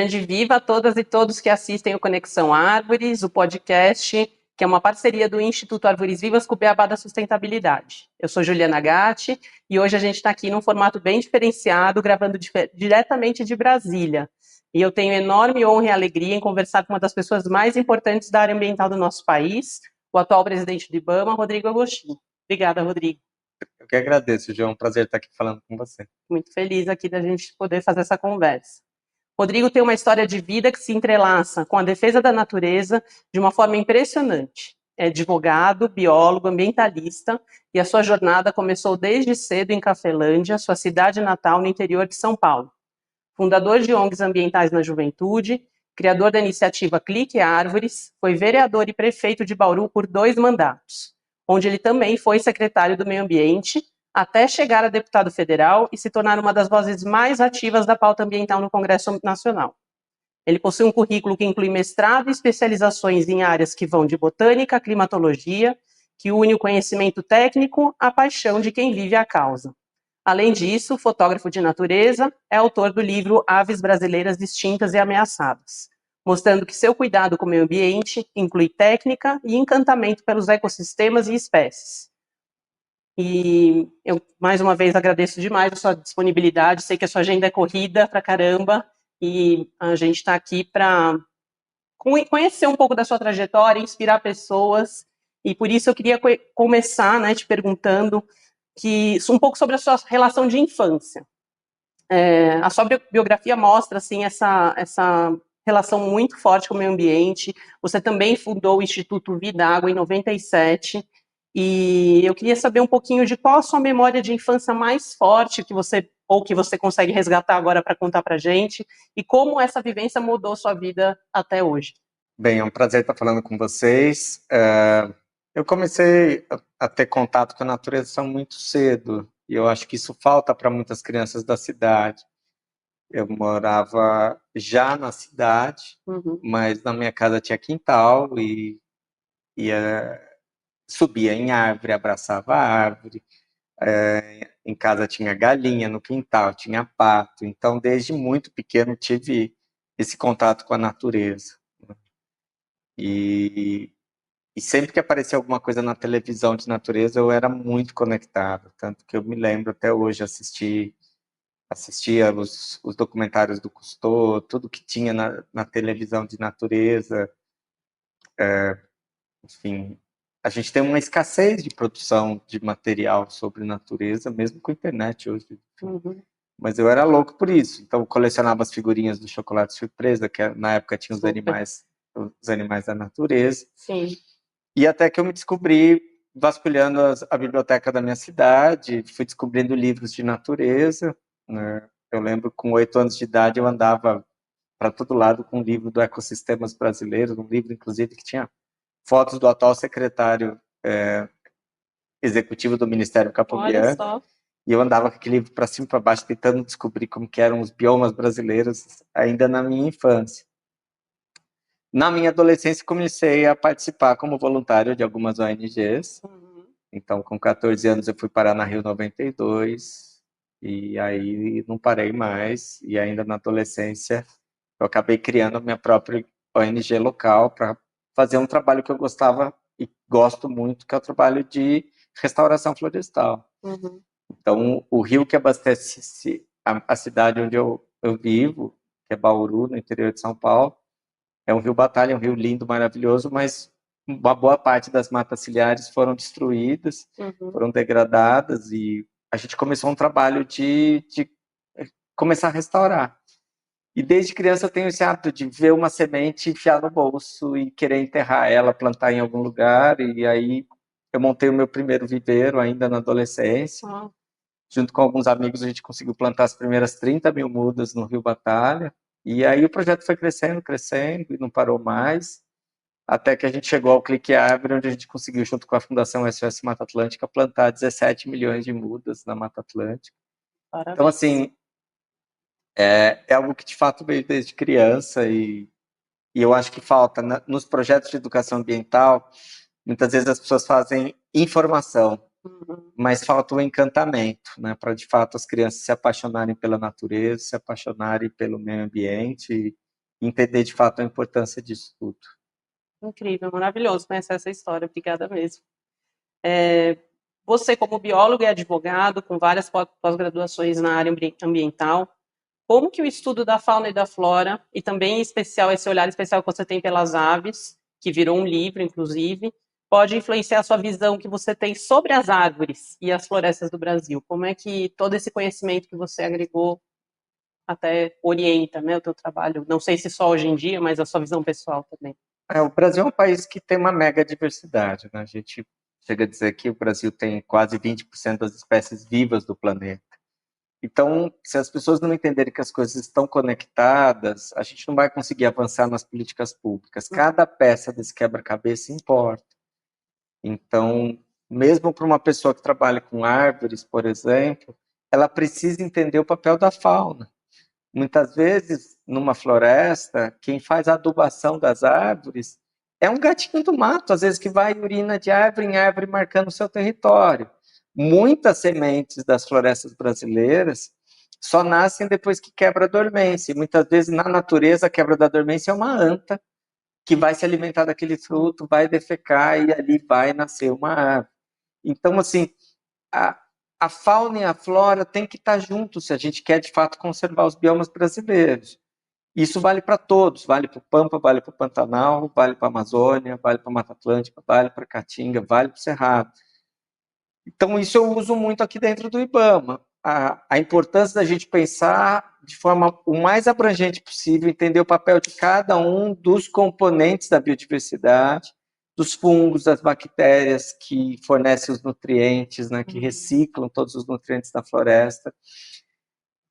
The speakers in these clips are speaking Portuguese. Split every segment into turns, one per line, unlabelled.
grande viva a todas e todos que assistem o Conexão Árvores, o podcast, que é uma parceria do Instituto Árvores Vivas com o Beabá da Sustentabilidade. Eu sou Juliana Gatti e hoje a gente está aqui num formato bem diferenciado, gravando diretamente de Brasília. E eu tenho enorme honra e alegria em conversar com uma das pessoas mais importantes da área ambiental do nosso país, o atual presidente do IBAMA, Rodrigo Agostinho. Obrigada, Rodrigo.
Eu que agradeço, João. É um prazer estar aqui falando com você.
Muito feliz aqui da gente poder fazer essa conversa. Rodrigo tem uma história de vida que se entrelaça com a defesa da natureza de uma forma impressionante. É advogado, biólogo, ambientalista, e a sua jornada começou desde cedo em Cafelândia, sua cidade natal no interior de São Paulo. Fundador de ONGs ambientais na juventude, criador da iniciativa Clique Árvores, foi vereador e prefeito de Bauru por 2 mandatos, onde ele também foi secretário do Meio Ambiente, até chegar a deputado federal e se tornar uma das vozes mais ativas da pauta ambiental no Congresso Nacional. Ele possui um currículo que inclui mestrado e especializações em áreas que vão de botânica a climatologia, que une o conhecimento técnico à paixão de quem vive a causa. Além disso, fotógrafo de natureza, é autor do livro Aves Brasileiras Extintas e Ameaçadas, mostrando que seu cuidado com o meio ambiente inclui técnica e encantamento pelos ecossistemas e espécies. E eu, mais uma vez, agradeço demais a sua disponibilidade. Sei que a sua agenda é corrida pra caramba e a gente está aqui para conhecer um pouco da sua trajetória, inspirar pessoas. E por isso eu queria começar, né, te perguntando um pouco sobre a sua relação de infância. A sua biografia mostra assim, essa relação muito forte com o meio ambiente. Você também fundou o Instituto Vida Água em 97. E eu queria saber um pouquinho de qual a sua memória de infância mais forte que você consegue resgatar agora para contar para a gente, e como essa vivência mudou sua vida até hoje.
Bem, é um prazer estar falando com vocês. Eu comecei a ter contato com a natureza muito cedo, e eu acho que isso falta para muitas crianças da cidade. Eu morava já na cidade, mas na minha casa tinha quintal e subia em árvore, abraçava a árvore. Em casa tinha galinha, no quintal tinha pato. Então, desde muito pequeno, tive esse contato com a natureza. E sempre que aparecia alguma coisa na televisão de natureza, eu era muito conectado. Tanto que eu me lembro até hoje, assistia os documentários do Cousteau, tudo que tinha na televisão de natureza. Enfim, a gente tem uma escassez de produção de material sobre natureza, mesmo com a internet hoje. Mas eu era louco por isso. Então, eu colecionava as figurinhas do Chocolate Surpresa, que na época tinha os animais da natureza.
Sim.
E até que eu me descobri vasculhando a biblioteca da minha cidade, fui descobrindo livros de natureza, né? Eu lembro, com 8 anos de idade, eu andava para todo lado com um livro do Ecossistemas Brasileiros, um livro, inclusive, que tinha fotos do atual secretário executivo do Ministério Capobianco. E eu andava com aquele livro para cima e para baixo, tentando descobrir como que eram os biomas brasileiros, ainda na minha infância. Na minha adolescência, comecei a participar como voluntário de algumas ONGs. Então, com 14 anos, eu fui parar na Rio 92, e aí não parei mais. E ainda na adolescência, eu acabei criando a minha própria ONG local para fazer um trabalho que eu gostava e gosto muito, que é o trabalho de restauração florestal. Então, o rio que abastece a cidade onde eu vivo, que é Bauru, no interior de São Paulo, é um rio batalha, um rio lindo, maravilhoso, mas uma boa parte das matas ciliares foram destruídas, foram degradadas, e a gente começou um trabalho de começar a restaurar. E desde criança eu tenho esse hábito de ver uma semente, enfiar no bolso e querer enterrar ela, plantar em algum lugar, e aí eu montei o meu primeiro viveiro ainda na adolescência. Junto com alguns amigos, a gente conseguiu plantar as primeiras 30 mil mudas no Rio Batalha. E aí o projeto foi crescendo, crescendo, e não parou mais, até que a gente chegou ao Clique Árvore, onde a gente conseguiu, junto com a Fundação SOS Mata Atlântica, plantar 17 milhões de mudas na Mata Atlântica.
Parabéns.
Então, assim, é algo que de fato veio desde criança, e eu acho que falta, nos projetos de educação ambiental, muitas vezes as pessoas fazem informação, mas falta o encantamento, né, para de fato as crianças se apaixonarem pela natureza, se apaixonarem pelo meio ambiente entender de fato a importância disso tudo.
Incrível, maravilhoso conhecer essa história, obrigada mesmo. Você, como biólogo e advogado, com várias pós-graduações na área ambiental, como que o estudo da fauna e da flora, e também em especial esse olhar especial que você tem pelas aves, que virou um livro, inclusive, pode influenciar a sua visão que você tem sobre as árvores e as florestas do Brasil? Como é que todo esse conhecimento que você agregou até orienta, né, o teu trabalho? Não sei se só hoje em dia, mas a sua visão pessoal também.
O Brasil é um país que tem uma mega diversidade, né? A gente chega a dizer que o Brasil tem quase 20% das espécies vivas do planeta. Então, se as pessoas não entenderem que as coisas estão conectadas, a gente não vai conseguir avançar nas políticas públicas. Cada peça desse quebra-cabeça importa. Então, mesmo para uma pessoa que trabalha com árvores, por exemplo, ela precisa entender o papel da fauna. Muitas vezes, numa floresta, quem faz a adubação das árvores é um gatinho do mato, às vezes que vai urina de árvore em árvore marcando o seu território. Muitas sementes das florestas brasileiras só nascem depois que quebra a dormência. E muitas vezes, na natureza, a quebra da dormência é uma anta que vai se alimentar daquele fruto, vai defecar e ali vai nascer uma árvore. Então, assim, a fauna e a flora têm que estar juntos se a gente quer, de fato, conservar os biomas brasileiros. Isso vale para todos, vale para o Pampa, vale para o Pantanal, vale para a Amazônia, vale para a Mata Atlântica, vale para a Caatinga, vale para o Cerrado. Então, isso eu uso muito aqui dentro do IBAMA. A importância da gente pensar de forma o mais abrangente possível, entender o papel de cada um dos componentes da biodiversidade, dos fungos, das bactérias que fornecem os nutrientes, né, que reciclam todos os nutrientes da floresta,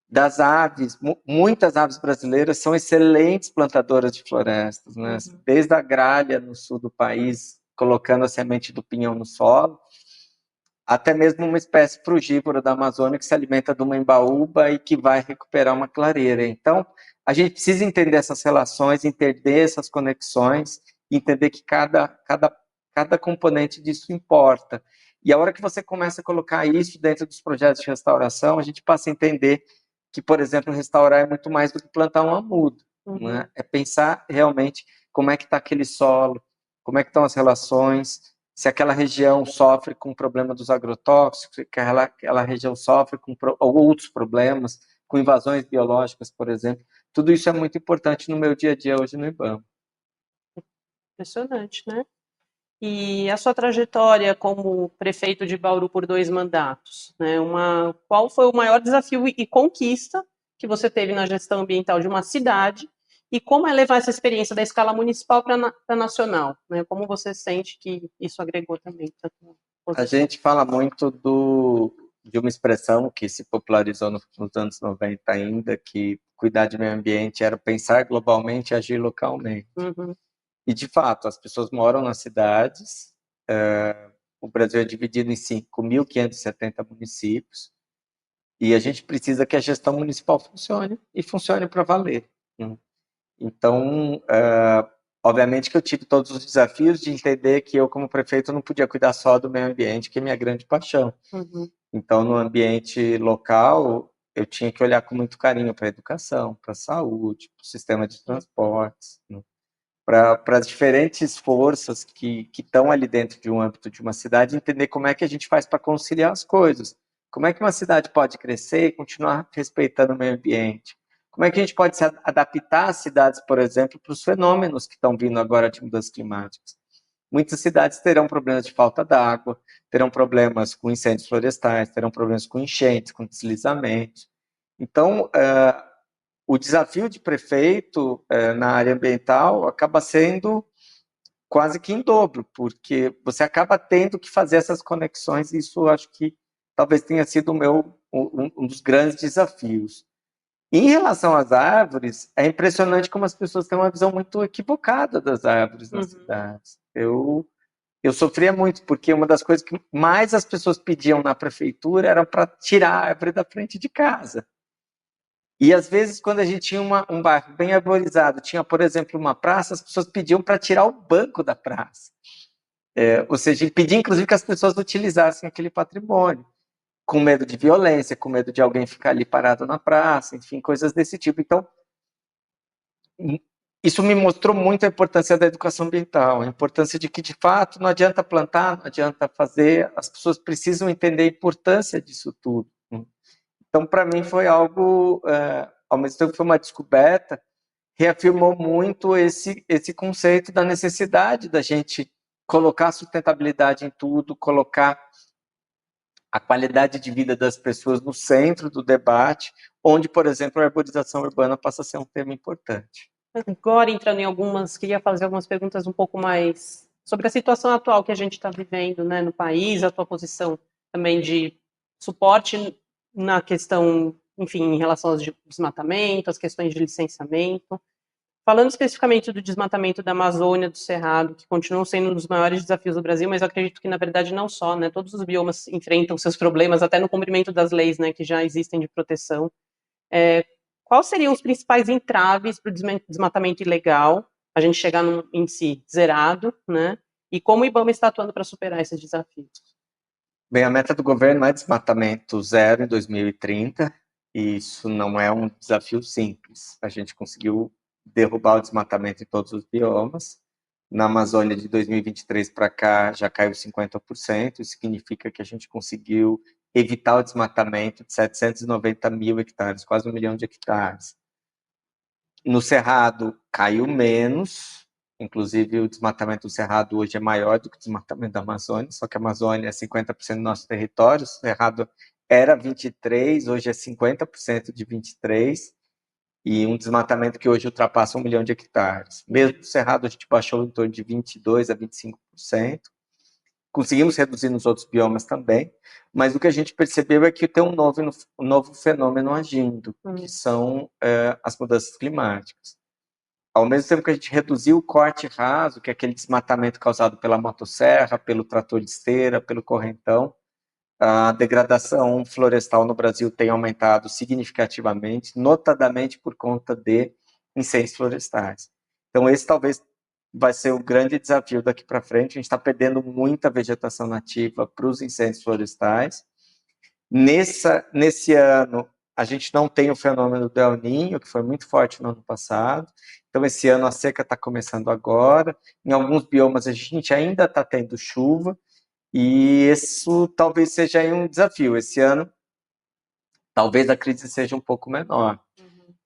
das aves. Muitas aves brasileiras são excelentes plantadoras de florestas, né? Desde a gralha no sul do país, colocando a semente do pinhão no solo, até mesmo uma espécie frugívora da Amazônia que se alimenta de uma embaúba e que vai recuperar uma clareira. Então, a gente precisa entender essas relações, entender essas conexões, entender que cada componente disso importa. E a hora que você começa a colocar isso dentro dos projetos de restauração, a gente passa a entender que, por exemplo, restaurar é muito mais do que plantar um amudo. Né? É pensar realmente como é que está aquele solo, como é que estão as relações, se aquela região sofre com o problema dos agrotóxicos, se aquela região sofre com outros problemas, com invasões biológicas, por exemplo. Tudo isso é muito importante no meu dia a dia hoje no IBAMA.
Impressionante, né? E a sua trajetória como prefeito de Bauru por 2 mandatos, né? Qual foi o maior desafio e conquista que você teve na gestão ambiental de uma cidade e como é levar essa experiência da escala municipal para nacional, né? Como você sente que isso agregou também?
A gente fala muito de uma expressão que se popularizou nos anos 90 ainda, que cuidar de meio ambiente era pensar globalmente e agir localmente. E, de fato, as pessoas moram nas cidades, o Brasil é dividido em 5.570 municípios, e a gente precisa que a gestão municipal funcione, e funcione para valer. Né? Então, obviamente que eu tive todos os desafios de entender que eu, como prefeito, não podia cuidar só do meio ambiente, que é minha grande paixão. Então, no ambiente local, eu tinha que olhar com muito carinho para a educação, para a saúde, para o sistema de transportes, né? Para as diferentes forças que estão ali dentro de um âmbito de uma cidade, entender como é que a gente faz para conciliar as coisas. Como é que uma cidade pode crescer e continuar respeitando o meio ambiente? Como é que a gente pode se adaptar às cidades, por exemplo, para os fenômenos que estão vindo agora de mudanças climáticas? Muitas cidades terão problemas de falta d'água, terão problemas com incêndios florestais, terão problemas com enchentes, com deslizamentos. Então, o desafio de prefeito na área ambiental acaba sendo quase que em dobro, porque você acaba tendo que fazer essas conexões, e isso eu acho que talvez tenha sido um dos grandes desafios. Em relação às árvores, é impressionante como as pessoas têm uma visão muito equivocada das árvores nas cidades. Eu sofria muito, porque uma das coisas que mais as pessoas pediam na prefeitura era para tirar a árvore da frente de casa. E, às vezes, quando a gente tinha um bairro bem arborizado, tinha, por exemplo, uma praça, as pessoas pediam para tirar o banco da praça. Ou seja, pedia, inclusive, que as pessoas utilizassem aquele patrimônio, com medo de violência, com medo de alguém ficar ali parado na praça, enfim, coisas desse tipo. Então, isso me mostrou muito a importância da educação ambiental, a importância de que, de fato, não adianta plantar, não adianta fazer, as pessoas precisam entender a importância disso tudo. Então, para mim, foi algo, ao mesmo tempo que foi uma descoberta, reafirmou muito esse conceito da necessidade da gente colocar sustentabilidade em tudo, colocar a qualidade de vida das pessoas no centro do debate, onde, por exemplo, a arborização urbana passa a ser um tema importante.
Agora, entrando em algumas, queria fazer algumas perguntas um pouco mais sobre a situação atual que a gente está vivendo, né, no país, a tua posição também de suporte na questão, enfim, em relação ao desmatamento, as questões de licenciamento. Falando especificamente do desmatamento da Amazônia, do Cerrado, que continuam sendo um dos maiores desafios do Brasil, mas eu acredito que, na verdade, não só, né, todos os biomas enfrentam seus problemas, até no cumprimento das leis, né, que já existem de proteção. Quais seriam os principais entraves para o desmatamento ilegal, a gente chegar num índice zerado, né? E como o IBAMA está atuando para superar esses desafios?
Bem, a meta do governo é desmatamento zero em 2030, e isso não é um desafio simples. A gente conseguiu derrubar o desmatamento em todos os biomas. Na Amazônia, de 2023 para cá, já caiu 50%, isso significa que a gente conseguiu evitar o desmatamento de 790 mil hectares, quase 1 milhão de hectares. No Cerrado, caiu menos, inclusive o desmatamento do Cerrado hoje é maior do que o desmatamento da Amazônia, só que a Amazônia é 50% do nosso território, o Cerrado era 23%, hoje é 50% de 23%, e um desmatamento que hoje ultrapassa 1 milhão de hectares. Mesmo no Cerrado, a gente baixou em torno de 22% a 25%. Conseguimos reduzir nos outros biomas também, mas o que a gente percebeu é que tem um novo fenômeno agindo, que são as mudanças climáticas. Ao mesmo tempo que a gente reduziu o corte raso, que é aquele desmatamento causado pela motosserra, pelo trator de esteira, pelo correntão, a degradação florestal no Brasil tem aumentado significativamente, notadamente por conta de incêndios florestais. Então, esse talvez vai ser o grande desafio daqui para frente. A gente está perdendo muita vegetação nativa para os incêndios florestais. Nesse ano, a gente não tem o fenômeno do El Niño, que foi muito forte no ano passado. Então, esse ano a seca está começando agora. Em alguns biomas, a gente ainda está tendo chuva. E isso talvez seja um desafio. Esse ano, talvez a crise seja um pouco menor.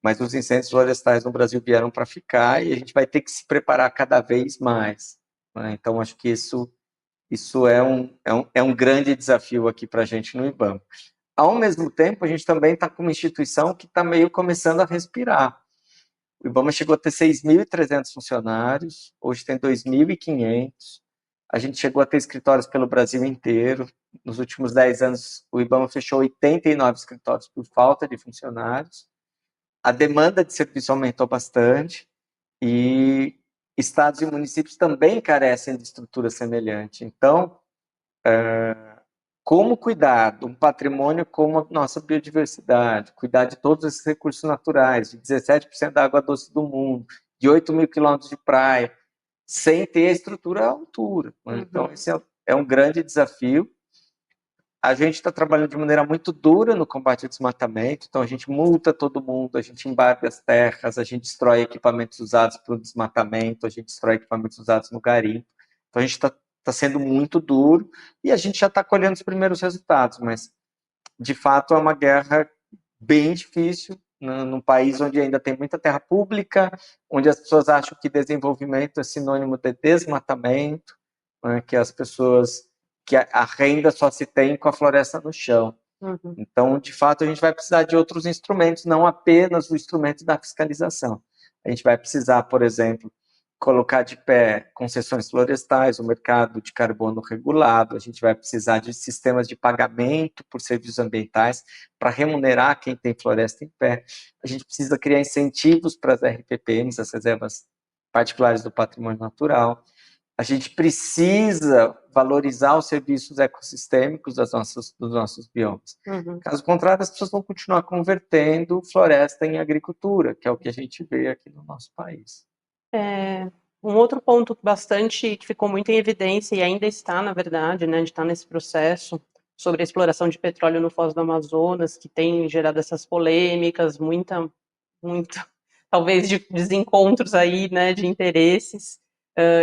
Mas os incêndios florestais no Brasil vieram para ficar e a gente vai ter que se preparar cada vez mais. Né? Então, acho que isso é um grande desafio aqui para a gente no IBAMA. Ao mesmo tempo, a gente também está com uma instituição que está meio começando a respirar. O IBAMA chegou a ter 6.300 funcionários, hoje tem 2.500. A gente chegou a ter escritórios pelo Brasil inteiro. Nos últimos 10 anos, o IBAMA fechou 89 escritórios por falta de funcionários. A demanda de serviço aumentou bastante e estados e municípios também carecem de estrutura semelhante. Então, como cuidar de um patrimônio como a nossa biodiversidade, cuidar de todos esses recursos naturais, de 17% da água doce do mundo, de 8 mil quilômetros de praia, sem ter a estrutura à altura. Então, esse é um grande desafio. A gente está trabalhando de maneira muito dura no combate ao desmatamento, então a gente multa todo mundo, a gente embarga as terras, a gente destrói equipamentos usados para o desmatamento, a gente destrói equipamentos usados no garimpo. Então a gente está sendo muito duro e a gente já está colhendo os primeiros resultados, mas de fato é uma guerra bem difícil num país onde ainda tem muita terra pública, onde as pessoas acham que desenvolvimento é sinônimo de desmatamento, né, que as pessoas que a renda só se tem com a floresta no chão. Então, de fato, a gente vai precisar de outros instrumentos, não apenas o instrumento da fiscalização. A gente vai precisar, por exemplo, colocar de pé concessões florestais, o mercado de carbono regulado, a gente vai precisar de sistemas de pagamento por serviços ambientais para remunerar quem tem floresta em pé. A gente precisa criar incentivos para as RPPMs, as reservas particulares do patrimônio natural. A gente precisa valorizar os serviços ecossistêmicos dos nossos biomas. Caso contrário, as pessoas vão continuar convertendo floresta em agricultura, que é o que a gente vê aqui no nosso país.
Um outro ponto bastante que ficou muito em evidência e ainda está, na verdade, né, de estar nesse processo sobre a exploração de petróleo no Foz do Amazonas, que tem gerado essas polêmicas, talvez de desencontros aí, né, de interesses,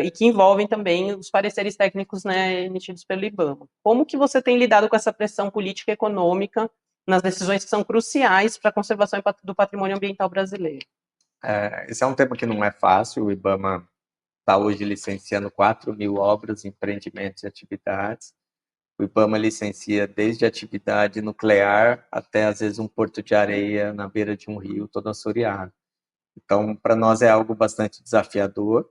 e que envolvem também os pareceres técnicos, né, emitidos pelo IBAMA. Como que você tem lidado com essa pressão política e econômica nas decisões que são cruciais para a conservação do patrimônio ambiental brasileiro?
Esse é um tema que não é fácil. O IBAMA está hoje licenciando 4.000 obras, empreendimentos e atividades. O IBAMA licencia desde atividade nuclear até, às vezes, um porto de areia na beira de um rio todo assoreado. Então, para nós é algo bastante desafiador.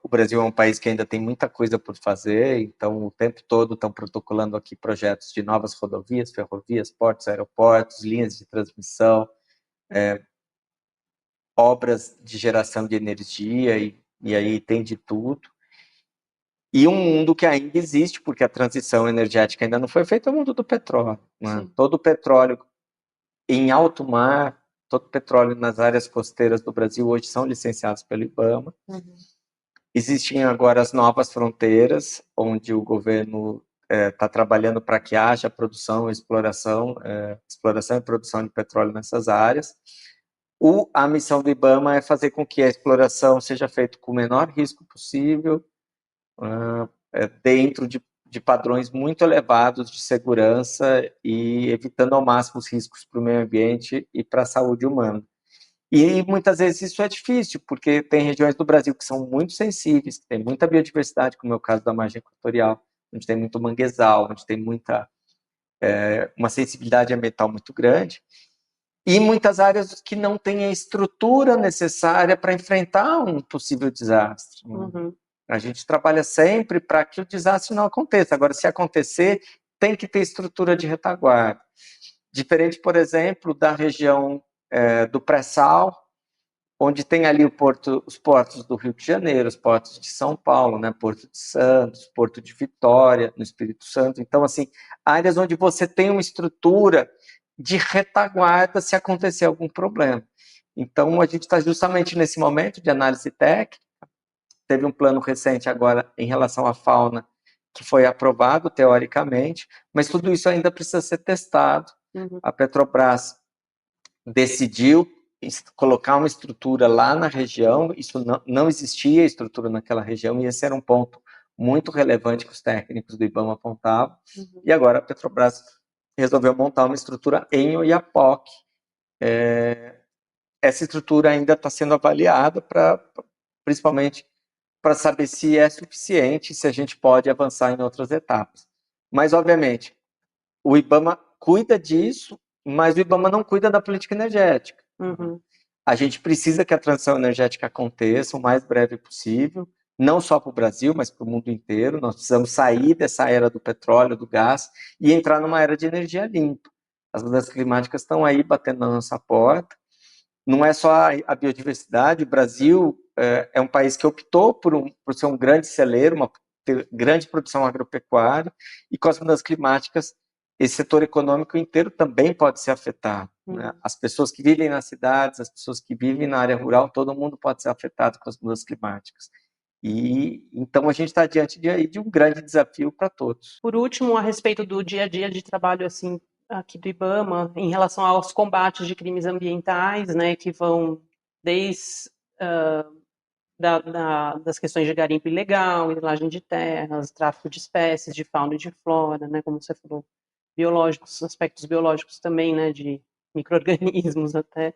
O Brasil é um país que ainda tem muita coisa por fazer, então o tempo todo estão protocolando aqui projetos de novas rodovias, ferrovias, portos, aeroportos, linhas de transmissão, obras de geração de energia, e aí tem de tudo. E um mundo que ainda existe, porque a transição energética ainda não foi feita, é o mundo do petróleo. Né? Todo o petróleo em alto mar, todo o petróleo nas áreas costeiras do Brasil hoje são licenciados pelo IBAMA. Existem agora as novas fronteiras, onde o governo está trabalhando para que haja produção, exploração e produção de petróleo nessas áreas. A missão do IBAMA é fazer com que a exploração seja feita com o menor risco possível, dentro de padrões muito elevados de segurança e evitando ao máximo os riscos para o meio ambiente e para a saúde humana. E muitas vezes isso é difícil, porque tem regiões do Brasil que são muito sensíveis, que tem muita biodiversidade, como é o caso da margem equatorial, onde tem muito manguezal, onde tem uma sensibilidade ambiental muito grande, e muitas áreas que não têm a estrutura necessária para enfrentar um possível desastre. A gente trabalha sempre para que o desastre não aconteça. Agora, se acontecer, tem que ter estrutura de retaguarda. Diferente, por exemplo, da região do pré-sal, onde tem ali os portos do Rio de Janeiro, os portos de São Paulo, né? Porto de Santos, Porto de Vitória, no Espírito Santo. Então, assim, áreas onde você tem uma estrutura de retaguarda se acontecer algum problema. Então, a gente está justamente nesse momento de análise técnica. Teve um plano recente agora em relação à fauna, que foi aprovado teoricamente, mas tudo isso ainda precisa ser testado. A Petrobras decidiu colocar uma estrutura lá na região, isso não existia estrutura naquela região, e esse era um ponto muito relevante que os técnicos do IBAMA apontavam, e agora a Petrobras resolveu montar uma estrutura em Oiapoque. Essa estrutura ainda está sendo avaliada, principalmente para saber se é suficiente, se a gente pode avançar em outras etapas. Mas, obviamente, o IBAMA cuida disso, mas o IBAMA não cuida da política energética. A gente precisa que a transição energética aconteça o mais breve possível, não só para o Brasil, mas para o mundo inteiro. Nós precisamos sair dessa era do petróleo, do gás, e entrar numa era de energia limpa. As mudanças climáticas estão aí batendo na nossa porta. Não é só a biodiversidade. O Brasil é um país que optou por ser um grande celeiro, ter grande produção agropecuária, e com as mudanças climáticas, esse setor econômico inteiro também pode ser afetado. Né? As pessoas que vivem nas cidades, as pessoas que vivem na área rural, todo mundo pode ser afetado com as mudanças climáticas. E então a gente está diante de um grande desafio para todos.
Por último, a respeito do dia a dia de trabalho assim aqui do IBAMA, em relação aos combates de crimes ambientais, né, que vão desde das questões de garimpo ilegal, grilagem de terras, tráfico de espécies, de fauna e de flora, né, como você falou, biológicos, aspectos biológicos também, né, de micro-organismos até.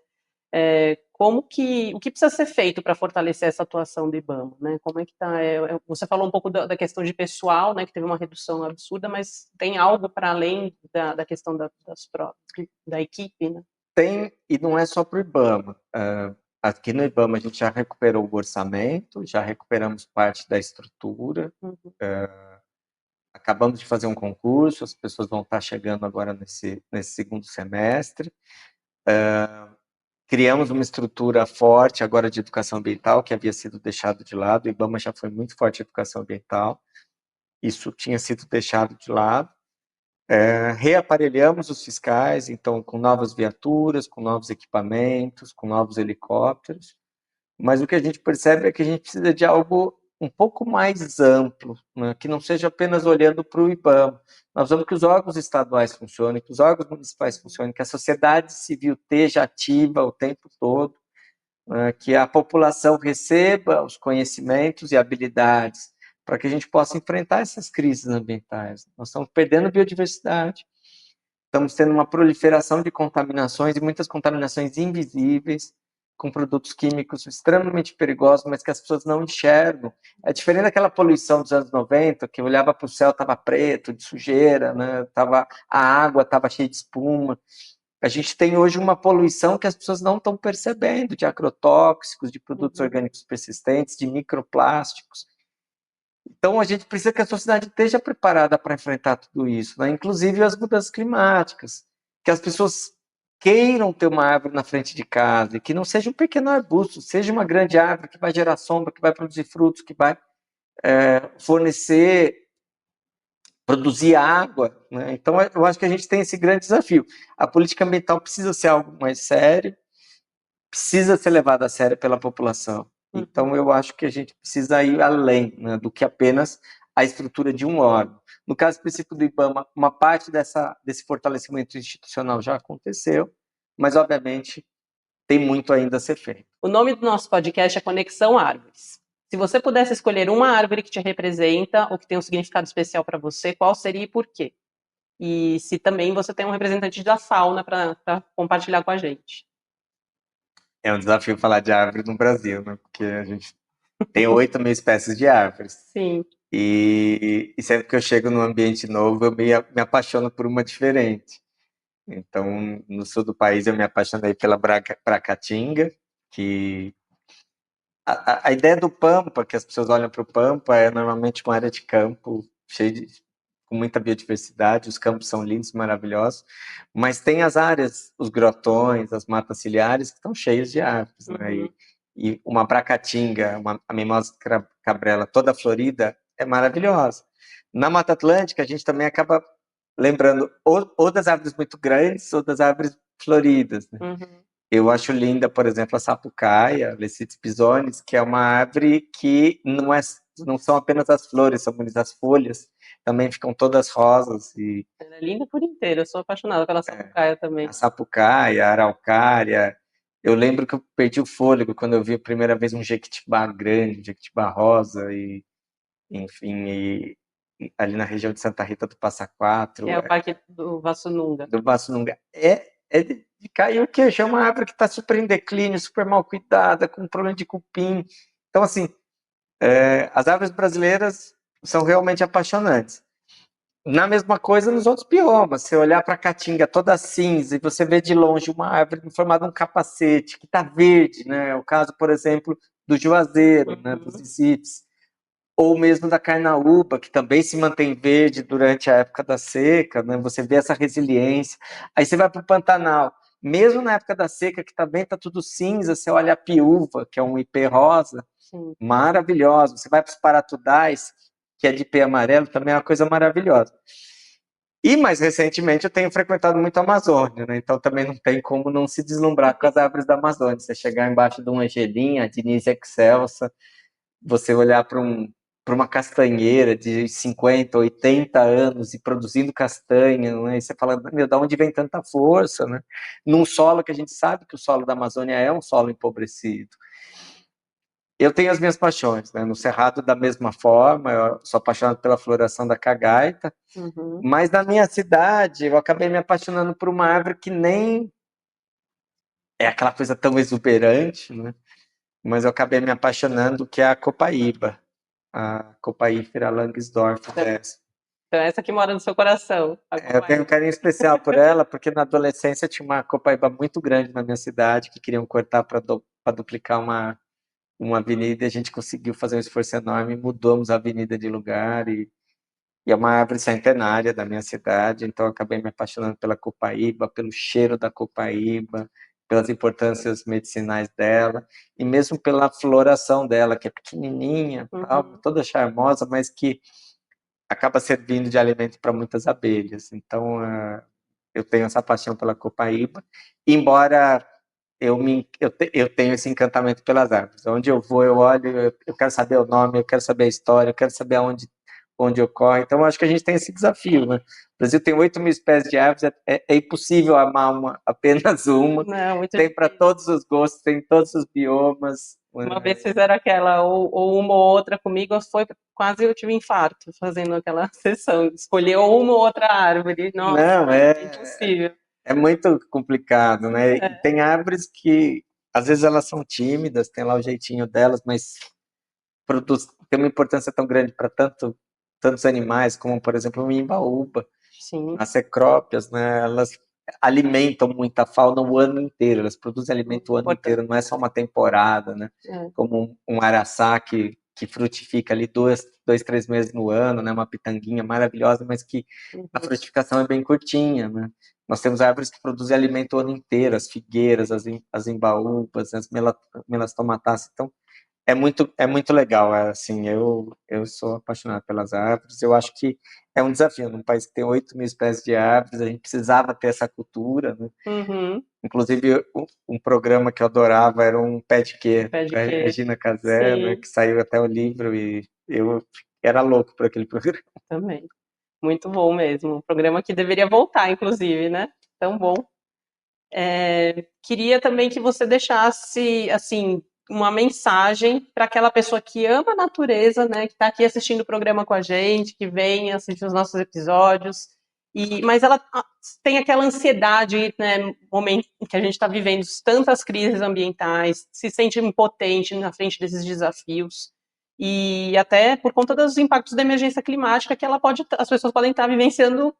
O que precisa ser feito para fortalecer essa atuação do IBAMA, né? Como é que está? Você falou um pouco da questão de pessoal, né, que teve uma redução absurda, mas tem algo para além da questão das provas, da equipe, né?
Tem, e não é só para o IBAMA. Aqui no IBAMA a gente já recuperou o orçamento, já recuperamos parte da estrutura, acabamos de fazer um concurso, as pessoas vão estar chegando agora nesse segundo semestre. Criamos uma estrutura forte agora de educação ambiental, que havia sido deixado de lado. O IBAMA já foi muito forte em educação ambiental, isso tinha sido deixado de lado. Reaparelhamos os fiscais, então, com novas viaturas, com novos equipamentos, com novos helicópteros, mas o que a gente percebe é que a gente precisa de algo um pouco mais amplo, né? Que não seja apenas olhando para o IBAMA. Nós vamos que os órgãos estaduais funcionem, que os órgãos municipais funcionem, que a sociedade civil esteja ativa o tempo todo, que a população receba os conhecimentos e habilidades para que a gente possa enfrentar essas crises ambientais. Nós estamos perdendo biodiversidade, estamos tendo uma proliferação de contaminações e muitas contaminações invisíveis, com produtos químicos extremamente perigosos, mas que as pessoas não enxergam. É diferente daquela poluição dos anos 90, que olhava para o céu, estava preto, de sujeira, né? A água estava cheia de espuma. A gente tem hoje uma poluição que as pessoas não estão percebendo, de agrotóxicos, de produtos orgânicos persistentes, de microplásticos. Então, a gente precisa que a sociedade esteja preparada para enfrentar tudo isso, né? Inclusive as mudanças climáticas, que as pessoas queiram ter uma árvore na frente de casa, e que não seja um pequeno arbusto, seja uma grande árvore que vai gerar sombra, que vai produzir frutos, que vai fornecer, produzir água, né? Então, eu acho que a gente tem esse grande desafio. A política ambiental precisa ser algo mais sério, precisa ser levada a sério pela população. Então, eu acho que a gente precisa ir além, né, do que apenas a estrutura de um órgão. No caso específico do IBAMA, uma parte desse fortalecimento institucional já aconteceu, mas, obviamente, tem muito ainda a ser feito.
O nome do nosso podcast é Conexão Árvores. Se você pudesse escolher uma árvore que te representa ou que tem um significado especial para você, qual seria e por quê? E se também você tem um representante da fauna para compartilhar com a gente.
É um desafio falar de árvore no Brasil, né? Porque a gente tem 8.000 espécies de árvores.
Sim.
E sempre que eu chego num ambiente novo, eu me apaixono por uma diferente. Então, no sul do país, eu me apaixonei pela Bracatinga, que a ideia do Pampa, que as pessoas olham para o Pampa, é normalmente uma área de campo com muita biodiversidade, os campos são lindos, maravilhosos, mas tem as áreas, os grotões, as matas ciliares, que estão cheios de árvores, né? E uma Bracatinga, a mimosa cabrela toda florida, é maravilhosa. Na Mata Atlântica, a gente também acaba lembrando ou das árvores muito grandes ou das árvores floridas, né? Eu acho linda, por exemplo, a sapucaia, Lecites pisones, que é uma árvore que não são apenas as flores, são as folhas, também ficam todas rosas.
Ela é linda por inteiro, eu sou apaixonada pela sapucaia também.
A sapucaia, a araucária. Eu lembro que eu perdi o fôlego quando eu vi a primeira vez um jequitibá grande, um jequitibá rosa, enfim, ali na região de Santa Rita do Passa Quatro.
É o Parque do Vassununga.
Do Vassununga. É de cair o queixo, é uma árvore que está super em declínio, super mal cuidada, com problema de cupim. Então, assim, as árvores brasileiras são realmente apaixonantes. Na mesma coisa nos outros biomas, você olhar para a caatinga toda cinza e você vê de longe uma árvore em formato de um capacete, que está verde, né? O caso, por exemplo, do juazeiro, né? Dos icites. Ou mesmo da carnaúba, que também se mantém verde durante a época da seca, né? Você vê essa resiliência. Aí você vai para o Pantanal, mesmo na época da seca, que também está tudo cinza, você olha a piúva, que é um ipê rosa, maravilhoso. Você vai para os paratudais, que é de ipê amarelo, também é uma coisa maravilhosa. E mais recentemente eu tenho frequentado muito a Amazônia, né? Então também não tem como não se deslumbrar com as árvores da Amazônia. Você chegar embaixo de uma angelinha, a Diniz excelsa, você olhar para uma castanheira de 50, 80 anos e produzindo castanha, né? E você fala, meu, de onde vem tanta força, né? Num solo que a gente sabe que o solo da Amazônia é um solo empobrecido. Eu tenho as minhas paixões, né? No Cerrado, da mesma forma, eu sou apaixonado pela floração da cagaita, mas na minha cidade eu acabei me apaixonando por uma árvore que nem é aquela coisa tão exuberante, né? Mas eu acabei me apaixonando, que é a copaíba, a Copaífera Langsdorff.
Então essa que mora no seu coração.
Eu tenho um carinho especial por ela, porque na adolescência tinha uma copaíba muito grande na minha cidade, que queriam cortar para duplicar uma avenida, e a gente conseguiu fazer um esforço enorme, mudamos a avenida de lugar, e é uma árvore centenária da minha cidade, então eu acabei me apaixonando pela copaíba, pelo cheiro da copaíba, pelas importâncias medicinais dela, e mesmo pela floração dela, que é pequenininha, toda charmosa, mas que acaba servindo de alimento para muitas abelhas. Então, eu tenho essa paixão pela copaíba, embora eu tenho esse encantamento pelas árvores. Onde eu vou, eu olho, eu quero saber o nome, eu quero saber a história, eu quero saber onde ocorre. Então, acho que a gente tem esse desafio, né? O Brasil tem 8 mil espécies de árvores, é impossível amar apenas uma.
Não, muito
tem para todos os gostos, tem todos os biomas.
Uma vez fizeram aquela, ou uma ou outra comigo, quase eu tive infarto fazendo aquela sessão. Escolher uma ou outra árvore. Nossa,
não,
impossível.
É muito complicado, né?
É.
E tem árvores que, às vezes, elas são tímidas, tem lá o jeitinho delas, mas tem uma importância tão grande para tantos animais, como, por exemplo, o mimbaúba.
Sim.
As cecrópias, né? Elas alimentam muita fauna o ano inteiro, elas produzem alimento o ano inteiro, não é só uma temporada, né? Como um araçá que frutifica ali 2, 3 meses no ano, né? Uma pitanguinha maravilhosa, mas que a frutificação é bem curtinha, né? Nós temos árvores que produzem alimento o ano inteiro, as figueiras, as embaúbas, as melastomatáceas. Então, é muito legal, assim, eu sou apaixonado pelas árvores, eu acho que é um desafio, num país que tem 8 mil espécies de árvores, a gente precisava ter essa cultura, né? Inclusive, um programa que eu adorava era um Pé de Quê, com a Regina Casé, né, que saiu até o livro, e eu era louco por aquele programa.
Também, muito bom mesmo, um programa que deveria voltar, inclusive, né? Tão bom. Queria também que você deixasse, assim, uma mensagem para aquela pessoa que ama a natureza, né, que está aqui assistindo o programa com a gente, que vem assistir os nossos episódios, mas ela tem aquela ansiedade, né, momento que a gente está vivendo tantas crises ambientais, se sente impotente na frente desses desafios, e até por conta dos impactos da emergência climática que as pessoas podem estar vivenciando,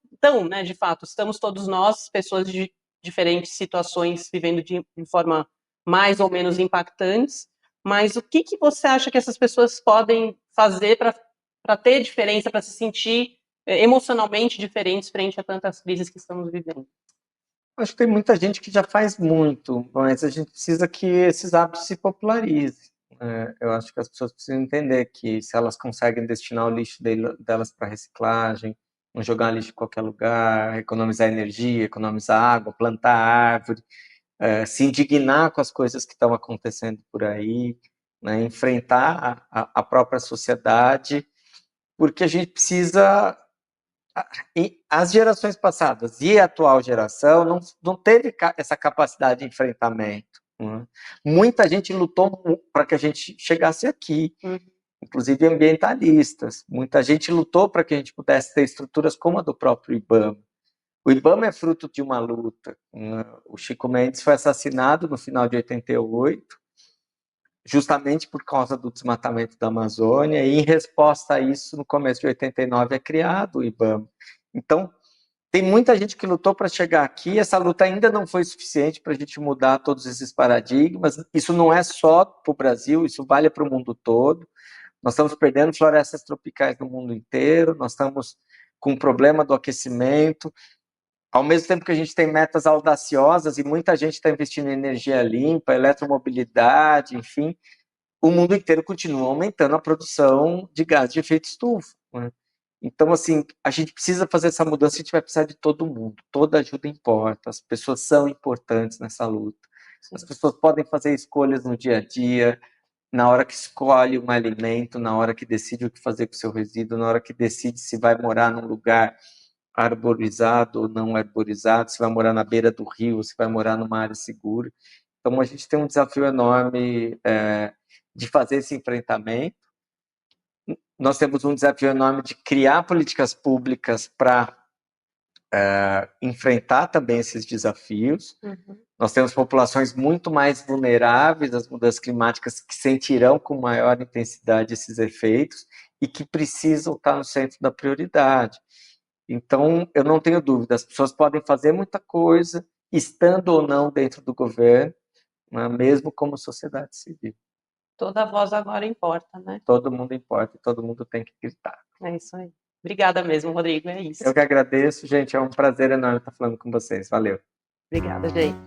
né, de fato, estamos todos nós, pessoas de diferentes situações vivendo de forma mais ou menos impactantes, mas o que você acha que essas pessoas podem fazer para ter diferença, para se sentir emocionalmente diferentes frente a tantas crises que estamos vivendo?
Acho que tem muita gente que já faz muito, mas a gente precisa que esses hábitos se popularizem. Eu acho que as pessoas precisam entender que se elas conseguem destinar o lixo delas para reciclagem, não jogar lixo em qualquer lugar, economizar energia, economizar água, plantar árvore, se indignar com as coisas que estão acontecendo por aí, né, enfrentar a própria sociedade, porque a gente precisa. E as gerações passadas e a atual geração não teve essa capacidade de enfrentamento. Né? Muita gente lutou para que a gente chegasse aqui, inclusive ambientalistas. Muita gente lutou para que a gente pudesse ter estruturas como a do próprio IBAMA. O IBAMA é fruto de uma luta. O Chico Mendes foi assassinado no final de 88, justamente por causa do desmatamento da Amazônia, e em resposta a isso, no começo de 89, é criado o IBAMA. Então, tem muita gente que lutou para chegar aqui, essa luta ainda não foi suficiente para a gente mudar todos esses paradigmas, isso não é só para o Brasil, isso vale para o mundo todo. Nós estamos perdendo florestas tropicais no mundo inteiro, nós estamos com o problema do aquecimento, ao mesmo tempo que a gente tem metas audaciosas e muita gente está investindo em energia limpa, eletromobilidade, enfim, o mundo inteiro continua aumentando a produção de gás de efeito estufa. Né? Então, assim, a gente precisa fazer essa mudança, a gente vai precisar de todo mundo, toda ajuda importa, as pessoas são importantes nessa luta. As pessoas podem fazer escolhas no dia a dia, na hora que escolhe um alimento, na hora que decide o que fazer com o seu resíduo, na hora que decide se vai morar num lugar arborizado ou não arborizado, se vai morar na beira do rio, se vai morar numa área segura. Então, a gente tem um desafio enorme de fazer esse enfrentamento. Nós temos um desafio enorme de criar políticas públicas para enfrentar também esses desafios. Nós temos populações muito mais vulneráveis às mudanças climáticas que sentirão com maior intensidade esses efeitos e que precisam estar no centro da prioridade. Então, eu não tenho dúvida, as pessoas podem fazer muita coisa, estando ou não dentro do governo, né, mesmo como sociedade civil.
Toda voz agora importa, né?
Todo mundo importa, todo mundo tem que gritar.
É isso aí. Obrigada mesmo, Rodrigo, é isso.
Eu que agradeço, gente, é um prazer enorme estar falando com vocês. Valeu.
Obrigada, gente.